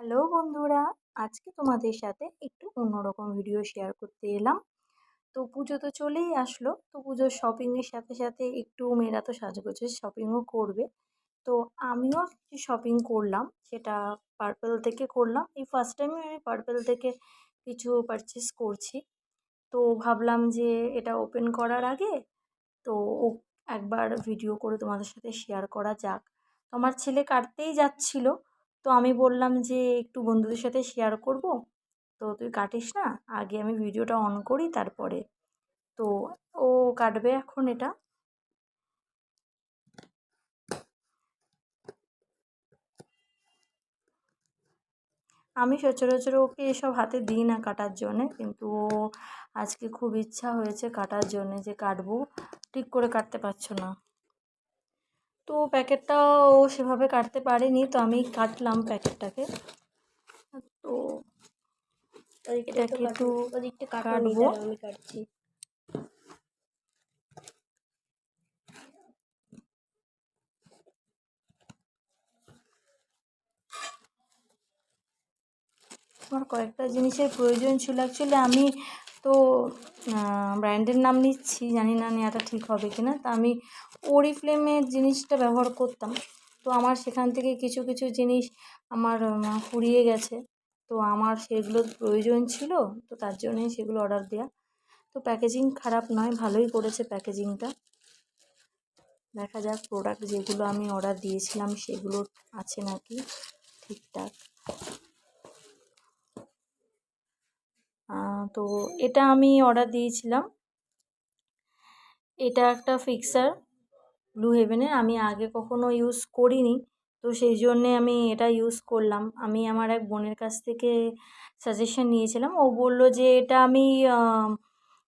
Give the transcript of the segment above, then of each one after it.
Hello বন্ধুরা, আজকে তোমাদের সাথে একটু অন্যরকম ভিডিও শেয়ার করতে এলাম। তো পুজো তো চলেই আসলো, তো পুজোর শপিংয়ের সাথে সাথে একটু মেয়েরা তো সাজগোজের শপিংও করবে। তো আমিও কিছু শপিং করলাম, সেটা পার্পেল থেকে করলাম। এই ফার্স্ট টাইমে আমি পার্পেল থেকে কিছু পারচেস করছি। তো ভাবলাম যে এটা ওপেন করার আগে তো ও একবার ভিডিও করে তোমাদের সাথে শেয়ার করা যাক। তো আমার ছেলে কাটতেই যাচ্ছিল, তো আমি বললাম যে একটু বন্ধুদের সাথে শেয়ার করব, তো তুই কাটিস না, আগে আমি ভিডিওটা অন করি তারপরে। তো ও কাটবে এখন এটা। আমি সচরাচর ওকে এসব হাতে দিই না কাটার জন্যে, কিন্তু ও আজকে খুব ইচ্ছা হয়েছে কাটার জন্যে, যে কাটবো, ঠিক করে কাটতে পারছো না। তো প্যাকেটটা ও সেভাবে কাটতে পারেনি, তো আমি কাটলাম প্যাকেটটাকে। তো এটাকে একটু কাটবো। আমি কাটছি। আমার কয়েকটা জিনিসের প্রয়োজন ছিল। অ্যাকচুয়ালি আমি তো ব্র্যান্ডের নাম নিচ্ছি, জানি না নেওয়াটা ঠিক হবে কি না। তা আমি ওরিফ্লেমের জিনিসটা ব্যবহার করতাম, তো আমার সেখান থেকে কিছু কিছু জিনিস আমার ফুরিয়ে গেছে। তো আমার সেগুলোর প্রয়োজন ছিল, তো তার জন্যই সেগুলো অর্ডার দেওয়া। তো প্যাকেজিং খারাপ নয়, ভালোই করেছে প্যাকেজিংটা। দেখা যাক প্রোডাক্ট যেগুলো আমি অর্ডার দিয়েছিলাম সেগুলো আছে নাকি ঠিকঠাক। তো এটা আমি অর্ডার দিয়েছিলাম। এটা একটা ফিক্সার ব্লু হেভেনের, আমি আগে কখনো ইউজ করিনি, তো সেই জন্যে আমি এটা ইউজ করলাম। আমি আমার এক বোনের কাছ থেকে সাজেশন নিয়েছিলাম, ও বললো যে এটা আমি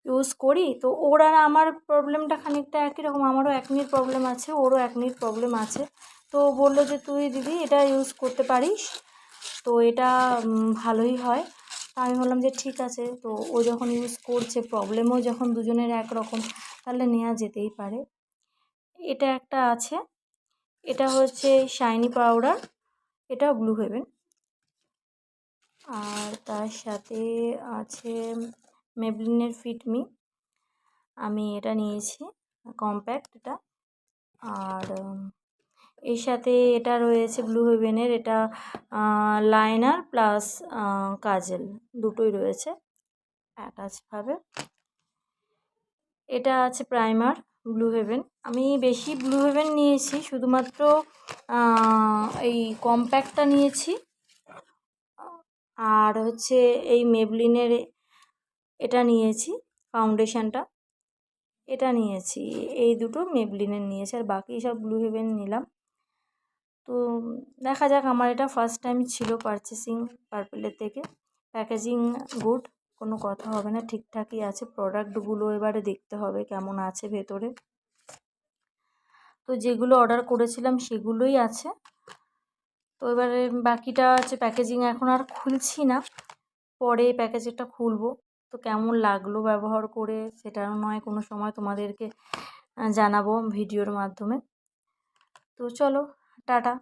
ইউজ করি। তো ওর আর আমার প্রবলেমটা খানিকটা একই রকম, আমারও অ্যাকনির প্রবলেম আছে, ওরও অ্যাকনির প্রবলেম আছে। তো বললো যে তুই দিদি এটা ইউজ করতে পারিস, তো এটা ভালোই হয়। তা আমি বললাম যে ঠিক আছে, তো ও যখন ইউজ করছে, প্রবলেমও যখন দুজনের একরকম, তাহলে নেওয়া যেতেই পারে। এটা একটা আছে, এটা হচ্ছে শাইনি পাউডার, এটা ব্লু হেভেন। আর তার সাথে আছে মেবলিনের ফিটমি, আমি এটা নিয়েছি কম্প্যাক্ট এটা। আর এর সাথে এটা রয়েছে ব্লু হেভেনের, এটা লাইনার প্লাস কাজল দুটোই রয়েছে অ্যাটাচভাবে। এটা আছে প্রাইমার ব্লু হেভেন। আমি বেশি ব্লু হেভেন নিয়েছি, শুধুমাত্র এই কম্প্যাক্টটা নিয়েছি। আর হচ্ছে এই মেবলিনের এটা নিয়েছি ফাউন্ডেশনটা, এটা নিয়েছি। এই দুটো মেবলিনের নিয়েছি, আর বাকি সব ব্লু হেভেন নিলাম। তো দেখা যাক, আমার এটা ফার্স্ট টাইম ছিল পারচেসিং পার্পেলের থেকে। প্যাকেজিং গুড, কোনো কথা হবে না, ঠিকঠাকই আছে। প্রোডাক্টগুলো এবারে দেখতে হবে কেমন আছে ভেতরে। তো যেগুলো অর্ডার করেছিলাম সেগুলোই আছে। তো এবারে বাকিটা হচ্ছে প্যাকেজিং, এখন আর খুলছি না, পরে প্যাকেজিংটা খুলবো। তো কেমন লাগলো ব্যবহার করে সেটাও নয় কোনো সময় তোমাদেরকে জানাবো ভিডিওর মাধ্যমে। তো চলো, টাটা।